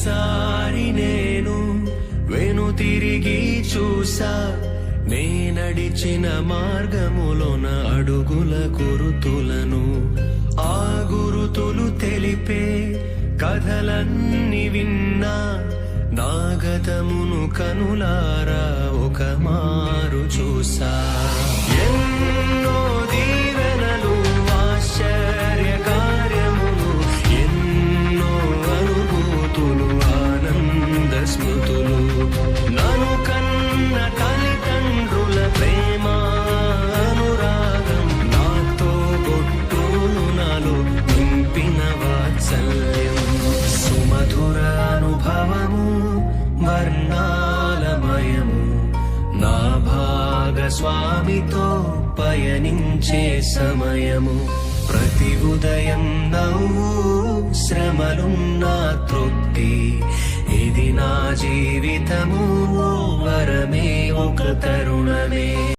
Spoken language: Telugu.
తొలిసారి నేను వెనుతిరిగి చూసా, నే నడిచిన మార్గములోన అడుగుల గురుతులను. ఆ గురుతులు తెలిపే కథలన్నీ విన్నా, నా గతమును కనులారా ఒక మారు చూసా. ఎన్నో దీవెనలు, ఆశ్చర్య కార్యములు, ఎన్నో అనుభూతులు, ఆనంద స్మృతులు. నన్ను కన్న తల్లిదండ్రుల ప్రేమ అనురాగం, నాతో గొట్టులు నాలో నింపిన వాత్సల్యం. సుమధుర అనుభవము వర్ణాలమయము, నా భాగస్వామితో పయనించే సమయము. ప్రతి ఉదయం నవ్వు, శ్రమలున్నా తృప్తి, ఇది నా జీవితము. ఓ వరమే, ఒక తరుణమే.